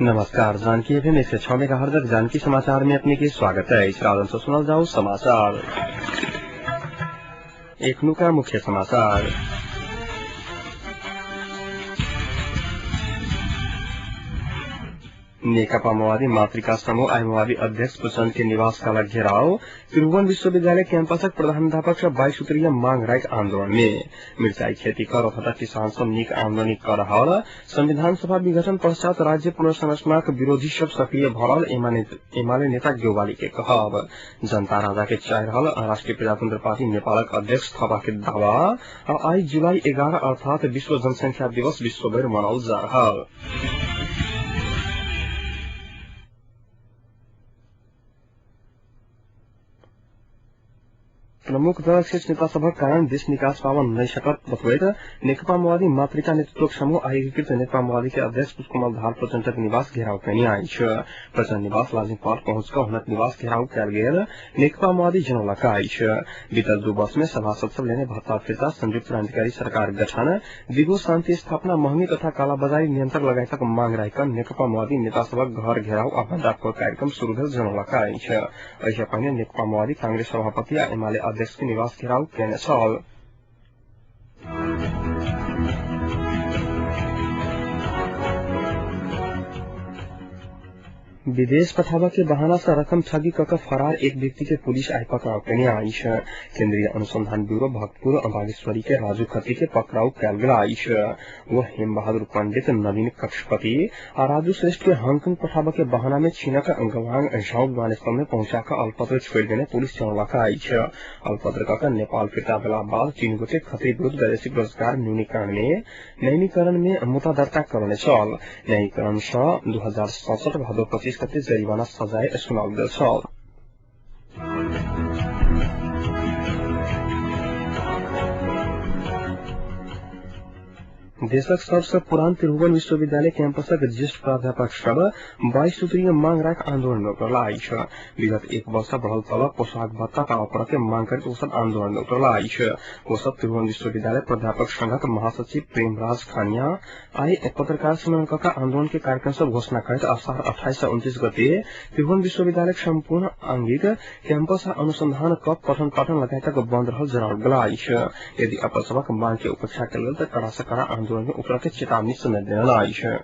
नमस्कार। Janaki FM 106 megahertz Janaki समाचार में अपने के स्वागत है। इस रात से सुना जाओ समाचार। एकनु का मुख्य समाचार। नेकपा माओवादी मातृका समूह माओवादी अध्यक्ष प्रचंड के निवास का घेराव। त्रिभुवन विश्वविद्यालय कैंपसक प्रधानाध्यापक 22 सूत्रीय मांग राइट आंदोलन में मिर्चाई खेती कर तथा किसान सब निक आमदनी कर रहल। संविधान सभा विघटन पश्चात राज्य पुनर्संरचनाक विरोधी सब सक्रिय भरल एमाले नेता ग्योवाली के कहब। जनता राजा के चाह रहल राष्ट्रीय प्रजातंत्र पार्टी नेपालक अध्यक्ष थपा के दावा। आई जुलाई 11 अर्थात विश्व जनसंख्या दिवस विश्वभर मनाओल जा रहल। प्रमुख दल शीर्ष नेता सभक कारण देश निकास पावन नहीं सकत बतवैत नेकपा माओवादी मातृका नेतृत्व समूह एकीकृत नेकपा माओवादी के अध्यक्ष पुष्पकमल दाहाल प्रचंडक निवास घेराव कैनी आई। प्रचंड निवास लाजिमपाट पहुंचकर हुनक निवास घेराव कयल गेल नेकपा माओवादी जनौलक आई। बीतल 2 वर्ष में सभासद सब लेने भत्ता फिर्ता, संयुक्त क्रांतिकारी सरकार गठन, दिगो शांति स्थापना, महंगी तथा कालाबाजारी नियंत्रण लगायतक मांग राखिकन नेकपा माओवादी नेता सबक घर घेराव आ बंदाको कार्यक्रम शुरू भेल जनौलक आई। एहि पहिने नेकपा माओवादी कांग्रेस सभापति आ एमाले अध्यक्ष के निवास घेराव कैने छल। विदेश पठावा के बहाना से रकम ठगी कर फरार एक व्यक्ति के पुलिस आई पकड़ाव करने आई। केंद्रीय अनुसंधान ब्यूरो भक्तपुर बागेश्वरी के राजू खत्री के पकड़ाव कैल गेल आई। वह हेम बहादुर पंडित, नवीन कक्षपति और राजू श्रेष्ठ के हांगकांग पठावा के बहाना में चीनक गवांग झाउद विमानस्थल में पहुंचाकर अल्पत्र छोड़ देने पुलिस जनौलक आई। अल्पत्र कर नेपाल फिरता बेला बाद चीन गोटे खतरी विरुद्ध वैदेशिक रोजगार न्यूनीकरण में मुद्दा दर्ता करने छल। न्यायीकरण से 2067 भादो 25 गते जरिवाना सजाय सुनाओल गेल छल। देशक सबसे पुरान त्रिभुवन विश्वविद्यालय कैंपसक ज्येष्ठ प्राध्यापक सब 22 सूत्रीय मांग राख आंदोलन में उतरला आई। विगत 1 वर्ष बढ़ल तलब पोशाक भत्ता का ऑफर के मांग करके वो सब आंदोलन में उतरला आई। वो सब त्रिभुवन विश्वविद्यालय प्राध्यापक संघक महासचिव प्रेमराज खानिया आई पत्रकार सम्मेलन का आंदोलन के कार्यक्रम से घोषणा करते असार 28 से 29 गते त्रिभुवन विश्वविद्यालय संपूर्ण आंगिक कैंपस अनुसंधान कप पठन पाठन लगायतक बंद रहल जनावल गेल आई। यदि अपन सबक मांग के उपेक्षा कल गेल तो कड़ा से कड़ा आंदोलन में उतर के चेतावनी समय देना आई है।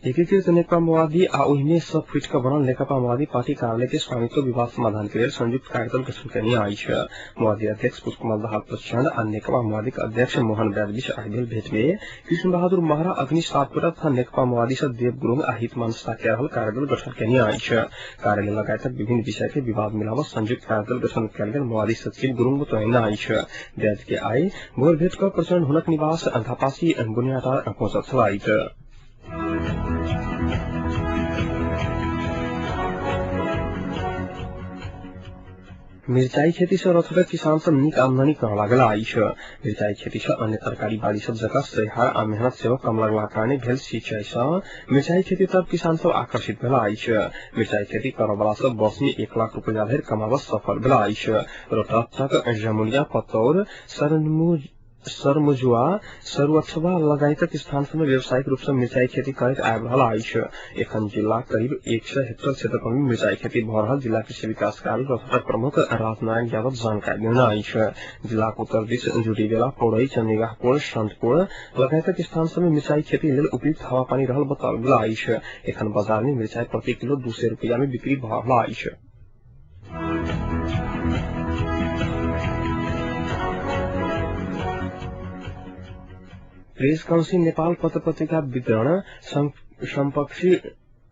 एकीकृत नेकपा माओवादी आ ओहिमे सब फुट का बनल नेकपा माओवादी पार्टी कार्यालय के स्वामित्व विवाद समाधान के लिए संयुक्त कार्यदल गठन करने आई है। माओवादी अध्यक्ष पुष्पकमल दाहाल प्रचंड और नेकपा माओवादी के अध्यक्ष मोहन बैदविश आयल भेंट में कृष्ण बहादुर महरा अग्नि सातपुरा तथा नेकपा माओवादी से देव गुरुंग आ हितमान के रहल कार्यदल गठन करने आई है। कार्यालय लगायतक विभिन्न विषय के विवाद मिलावत संयुक्त कार्यदल गठन कयल गेल माओवादी सचिव गुरुंग बतौने आई है। बैद के आई भोर भेंट कर प्रचंड हुनक निवास अंधापासी बुनियादा पहुंचल छलाई। मिर्चाई खेती से रथों किसान सब निक आमदनी कर लागल आई। मिर्चाई खेती से अन्य तरकारी बाड़ी सब जगह सहार आ मेहनत सेहो कम लगला कारणे भेल सिंचाई से मिर्चाई खेती तरफ किसान सब आकर्षित भेल आई। मिर्चाई खेती करय वाला सब वर्ष में 1 लाख रुपया धरि कमाबत सफल भेल आई। रोहतक, जमुनिया, पतौर, सरमुजुआ, सरुअछवा लगायतक स्थान सब में व्यावसायिक रूप से मिर्चाई खेती करैत आबि रहल आई। एखन जिला करीब 100 हेक्टेयर क्षेत्रफल में मिर्चाई खेती भ रहल जिला कृषि विकास कार्यालय रोहतक प्रमुख राजनारायण यादव जानकारी देने आई। जिला उत्तर दिश जुड़ीबेला, पौड़ई, चंद्रिगाहपुर, संतपुर लगायतक स्थान सब में मिर्चाई खेती लेल उपयुक्त हवा पानी रहल बताओल गेल आई। एखन बाजार में मिर्चाई प्रति किलो 200 रुपया में बिक्री भ रहल आई। प्रेस काउंसिल नेपाल पत्र पत्रिका वितरण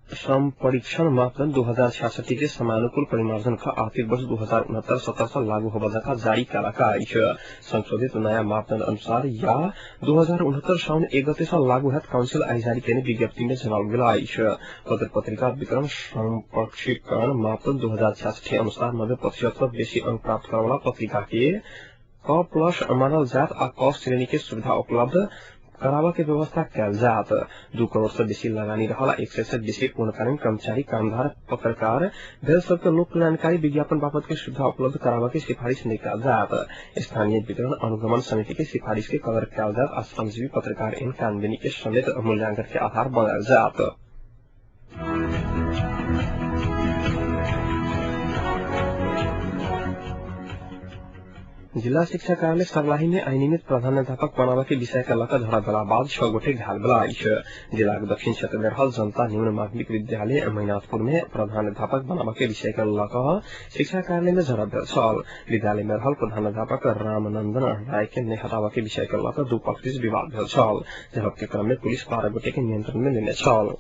संपरीक्षण मापदंड 2066 के समानुकूल परिमार्जन का आर्थिक वर्ष 2069-70 से लागू होगा का जारी करा आई। संशोधित नया मापदंड अनुसार या 2069 साउन 1 गते से लागू है काउंसिल आई जारी करने विज्ञप्ति में जनावल गेल आई। पत्र पत्रिका वितरण संपरीक्षण मापदंड 2066 अनुसार 90% बेसी अंक प्राप्त करने वाला पत्रिका के क+ मानल जात आ क श्रेणी के सुविधा उपलब्ध कराबा के व्यवस्था कैल जात। 2 करोड़ से बेसी लगानी रहला 100 से बेसी पूर्णकालीन कर्मचारी कामदार पत्रकार भेल सबके लोक कल्याणकारी विज्ञापन बाबत के सुविधा उपलब्ध कराबा के सिफारिश नहीं कैल जात। स्थानीय वितरण अनुगमन समिति के सिफारिश के कदर कैल जात। श्रमजीवी पत्रकार इन कानूनी के समेत मूल्यांकन के आधार बनाल जात। जिला शिक्षा कार्यालय सर्लाही में अनियमित प्रधानाध्यापक बनावा के विषय का लका धरा गला बाद 6 गोटे घायल बला जिला दक्षिण क्षेत्र में रहल जनता निम्न माध्यमिक विद्यालय मैनाथपुर में प्रधानाध्यापक बनावा के विषय का लका शिक्षा कार्यालय में झड़प भेल छल। विद्यालय में रहल प्रधानाध्यापक रामनंदन राय के नहीं हटावा के विषय का लका 2 पक्ष बीच विवाद भेल छल। झड़प के क्रम में पुलिस 12 गोटे के नियंत्रण में लेने छल।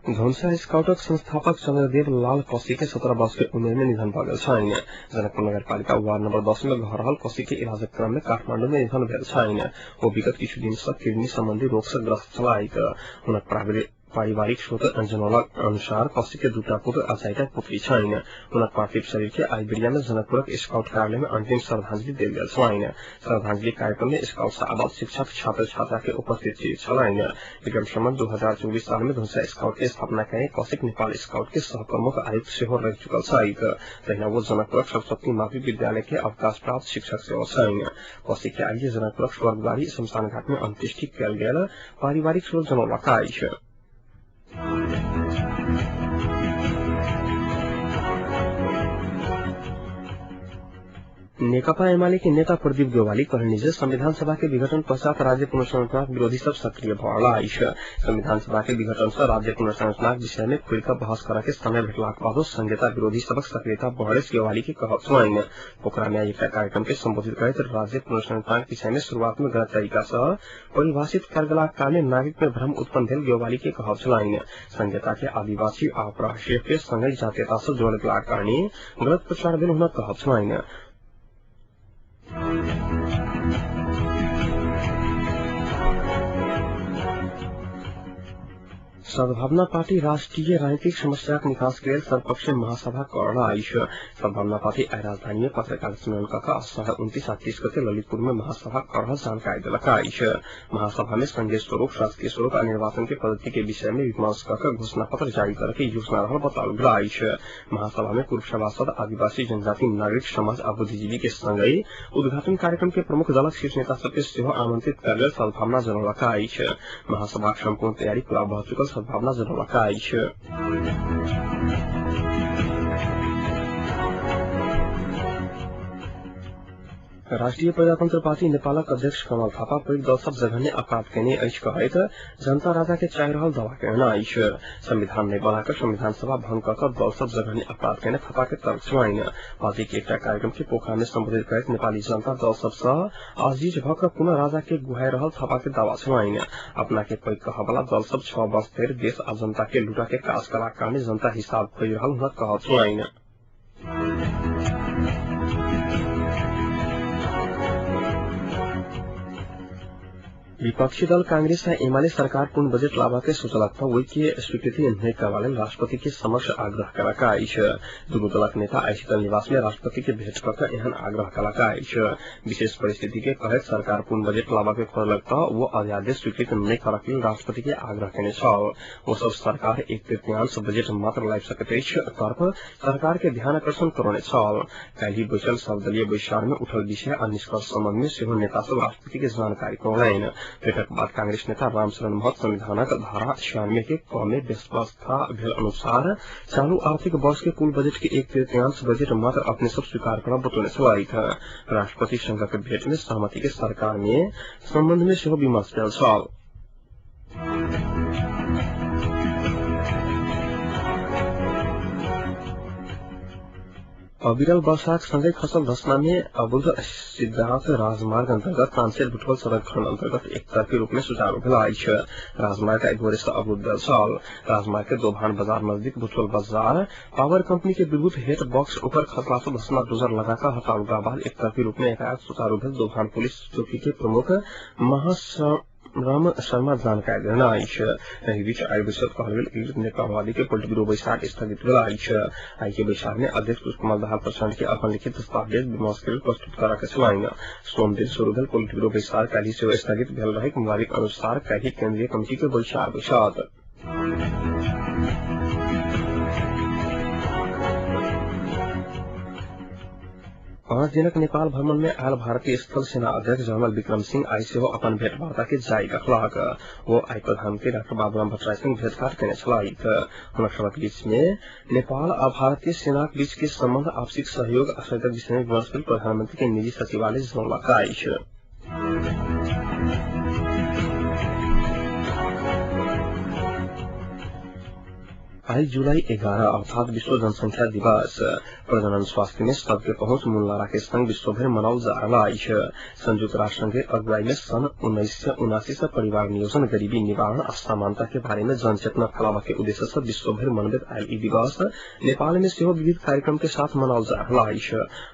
धनुषा स्काउटक संस्थापक चंद्रदेव लाल कौशिक के 17 वर्ष के उम्र में निधन भ गेल छनि। जनकपुर नगरपालिका वार्ड नंबर 10 में घर रहल कौशिक के इलाज क्रम में काठमांडू में निधन भेल छनि। वो विगत किछु दिन से किडनी संबंधी रोग से ग्रस्त छलाह। हुनक पारिवारिक स्रोत जनौलक अनुसार कौशिक के 2टा पुत्र आ 4टा पुत्री छनि। हुनक पार्थिव शरीर के आइबिरिया में जनकपुरक स्काउट कार्यालय में अंतिम श्रद्धांजलि देल गेल छनि। श्रद्धांजलि कार्यक्रम में स्काउट से आबद्ध शिक्षक छात्र छात्रा के उपस्थित छलनि। विक्रम संवत 2024 साल में धनुषा स्काउट के स्थापना कए कौशिक नेपाल स्काउट के सहप्रमुख आयुक्त सेहो रह चुकल छथि। तहिना वो जनकपुरक सरस्वती माध्यमिक विद्यालय के अवकाश प्राप्त शिक्षक सेहो छनि। कौशिक के आइए जनकपुरक स्वर्गद्वारी शमशान घाट में अंत्येष्टि कयल गेल पारिवारिक स्रोत जनौलक अछि। नेकपा एमाले के नेता प्रदीप ग्योवाली कहलनि जे संविधान सभा के विघटन पश्चात राज्य पुनर्संरचना विरोधी सब सक्रिय भरला संविधान सभा के विघटन से राज्य पुनर्संरचना विषय में खुलकर बहस करे के समय भेटलाक बाद संहिता विरोधी सबक सक्रियता बढ़े ग्योवाली के कहत छनि। पोखरा में एक कार्यक्रम के संबोधित करते राज्य पुनर्संरचना के विषय में शुरुआत में गलत तरीका से परिभाषित कर गेला कारण नागरिक में भ्रम उत्पन्न भेल ग्योवाली के कहत छनि। संहिता के आदिवासी आ प्रवासी के संगे जातीयता से जोड़ गेला कारण गलत प्रचार भेल हुनक कहत छनि। सद्भावना पार्टी राष्ट्रीय राजनीतिक समस्या निकास के लिए सर्वपक्षीय महासभा करला सद्भावना पार्टी आई राजधानी में पत्रकार सम्मेलन का 29-30 गते ललितपुर में महासभा कर जानकारी दिलक। महासभा में संघीय स्वरूप शासकीय स्वरूप और निर्वाचन के पद्धति के विषय में विमर्श कर घोषणा पत्र जारी करके योजना रहा बताओ गया। महासभा में पूर्व सभासद आदिवासी जनजाति नागरिक समाज और बुद्धिजीवी के संगे उद्घाटन कार्यक्रम के प्रमुख दलक शीर्ष नेता सबके सेहो आमंत्रित कर सद्भावना जनौलक। महासभा संपूर्ण तैयारी पूरा भ चुकल सद्भावना जनौलक। राष्ट्रीय प्रजातंत्र पार्टी नेपालक अध्यक्ष कमल थापा पैघ दल सब जघन्य अपराध केने अछि कहैत जनता राजा के चाहि रहल दावा केना अछि। संविधान नहीं बनाकर संविधान सभा भंग कर दल सब जघन्य अपराध केने थापा के तर्क छनि। पार्टी के एक कार्यक्रम के पोखरा में संबोधित करैत नेपाली जनता दल सब से आजीज भक पुनः राजा के गुहाय रहल थापा के दावा छनि। अपना के पैघ कह वाला दल सब 6 वर्ष धरि देश आ जनता के लूटा के काज कला कारण जनता हिसाब खोज रहल हुनक कहत छनि। विपक्षी दल कांग्रेस और एमाले सरकार पूर्ण बजट लाभा के सोचलक वही के स्वीकृति नहीं करवाले राष्ट्रपति के समक्ष आग्रह कलक। दुनू दलक नेता आई शीतल निवास में राष्ट्रपति के भेंट कर एहन आग्रह कलक। विशेष परिस्थिति के कहत सरकार पूर्ण बजट लाभा के खोलक वो अध्यादेश स्वीकृत नहीं करक राष्ट्रपति के आग्रह केने वो सब सरकार 1/3 बजट मात्र लाइब सकते तरफ सरकार के ध्यान आकर्षण करने कल बैठल सर्वदलीय बैसार में उठल विषय और निष्कर्ष संबंध में सेहो नेता सब राष्ट्रपति के जानकारी करौलनि। बैठक बाद कांग्रेस नेता रामचरण महत संविधानक धारा 96 के क में व्यवस्था भेल अनुसार चालू आर्थिक वर्ष के कुल बजट के 1/3 बजट मात्र अपने सब स्वीकार करना बतौने छलाह। राष्ट्रपति संघ के भेंट में सहमति के सरकार में संबंध में सेहो विमर्श भेल छल। अविरल वर्षाक संगे खसल धसना में अवरुद्ध सिद्धार्थ राजमार्ग अंतर्गत तानसेर बुटवल सड़क खंड अंतर्गत एक तरफी रूप में सुचारू भेल। राजमार्ग एक गोरे से अवरुद्ध भेल छल। राजमार्ग के दोभान बाजार नजदीक बुटवल बाजार पावर कंपनी के विद्युत हेड बॉक्स ऊपर खसला से धसना डोजर लगाकर हटाने के बाद एक तरफी रूप में एकाएक सुचारू भेल। दोभान पुलिस चौकी के प्रमुख राम शर्मा जानकारी देना आइश एहि बीच आय बैसक कहल गेल नेतावादी के पोलिट ब्यूरो बैसार स्थगित भेल आइश आय के बैसार में अध्यक्ष पुष्प कमल दाहाल प्रचंड के अपन लिखित दस्तावेज विमर्श के प्रस्तुत करा के छलैन। सोम दिन शुरू भेल पोलिट ब्यूरो बैसार काल्हि से स्थगित भेल रहे मुताबिक अनुसार काल्हि केंद्रीय कमिटी के बैसार बैसत। 5 दिनक नेपाल भ्रमण में आयल भारतीय स्थल सेना अध्यक्ष जनरल विक्रम सिंह आई सेहो अपन भेंटवार्ता के जारी रखलाक। वो आइ प्रधानमंत्री डॉक्टर बाबूराम भट्टराई संग भेंटघाट केने छलाह। हुनक सभक बीच में नेपाल आ भारतीय सेनाक बीच के संबंध, आपसी सहयोग आ सहितक विषय में विमर्श भेल प्रधानमंत्री के निजी सचिवालय जनौलक अछि। आज जुलाई 11 अर्थात विश्व जनसंख्या दिवस प्रजनन स्वास्थ्य में सबके पहुंच मुल्लारा के संग विश्वभर मनाओल जा रहा है। संयुक्त राष्ट्र संघ के अगुवाई में सन 1979 से परिवार नियोजन, गरीबी निवारण और समानता के बारे में जनचेतना फैलावा के उद्देश्य से विश्वभर मनबैत आयल ई दिवस नेपाल में सेहो विविध कार्यक्रम के साथ मनाओल जा रहा है।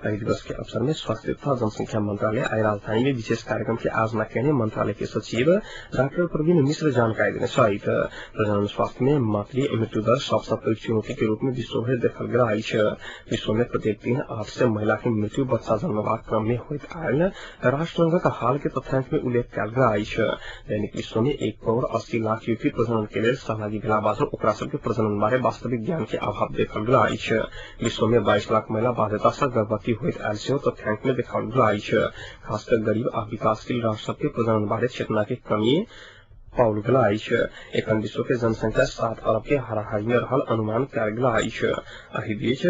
एहि दिवस के अवसर में स्वास्थ्य तथा जनसंख्या मंत्रालय आई राजधानी में विशेष कार्यक्रम की आयोजना करने मंत्रालय के सचिव डॉक्टर प्रवीण मिश्र जानकारी देने सहित प्रजनन स्वास्थ्य में मातृ मृत्यु दर सबसे बड़ी चुनौती के रूप में विश्वभर देखल गया है। विश्व में प्रत्येक दिन 8 से महिला की मृत्यु बच्चा जन्मवाक क्रम में होइत आयल राष्ट्रसंघ का हाल के तथ्यांक में उल्लेख कयल गया है। दैनिक विश्व में 1 करोड़ 80 लाख युवती प्रजनन के लिए सहभागी भेला बाद ओकरा सबके प्रजनन बारे वास्तविक ज्ञान के अभाव देखल गया है। विश्व में 22 लाख महिला बाध्यता से गर्भवती होइत आयल सेहो तथ्यांक में देखल गया है। खासकर गरीब आ विकासशील राष्ट्र सबके प्रजनन बारे चेतना के कमी पाउल गेला है। एखन विश्व के जनसंख्या 7 अरब के हाराहारी में रहल अनुमान कयल गेला है। एहि बीच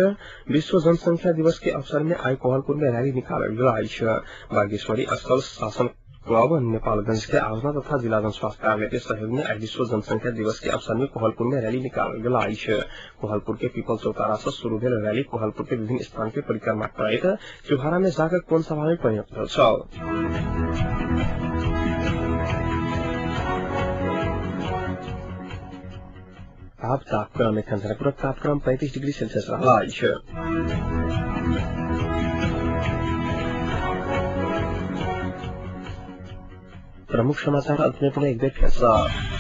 विश्व जनसंख्या दिवस के अवसर में आई कोहलपुर में रैली निकालल गेला है। बागेश्वरी स्थल शासन क्लब नेपालगंज के आयोजना तथा जिला जन स्वास्थ्य कार्यालय के सहयोग में आज विश्व जनसंख्या दिवस के अवसर में कोहलपुर में रैली निकालल गेला है। कोहलपुर के पीपल चौतारा से शुरू भेल रैली कोहलपुर के विभिन्न स्थान के परिक्रमा करैत चौहारा में जाकर कोन सभा में परिणत भेल छल। अब तापक्रम में जनकपुर तापक्रम 35 डिग्री सेल्सियस रहा है। प्रमुख समाचार अंत में पुनः एक बार फिर से।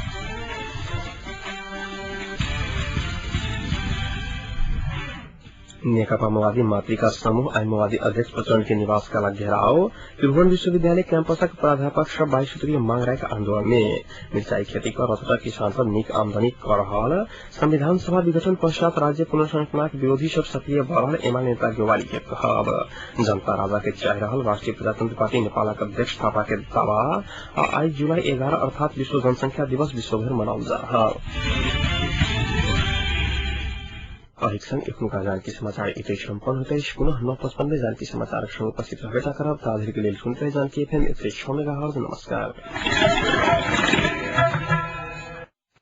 नेकपा माओवादी मातृका समूह आई माओवादी अध्यक्ष प्रचंड के निवास का घेराव। त्रिभुवन विश्वविद्यालय कैंपस के प्राध्यापक सब 22 सूत्रीय मांग रहे आंदोलन में मिर्चाई खेती कर रतटा किसान पर निक आमदनी कर रहा। संविधान सभा विघटन पश्चात राज्य पुनर्संरचना विरोधी सब सक्रिय बढ़ल एमा नेता गेवाली के कहब। जनता राजा के चाह रहल राष्ट्रीय प्रजातंत्र पार्टी नेपाल के अध्यक्ष थापा के दावा। आज जुलाई 11 अर्थात विश्व जनसंख्या दिवस विश्वभर मनाओल जा रहा। एक संग एखनुका जानकी समाचार इतै सम्पन्न होते पुनः 9:55 में जानकी समाचार संग उपस्थित रहेटा करब। ताधरी के लेल सुनते जानकी एफएम 106 मेगाहर्ट्ज। नमस्कार।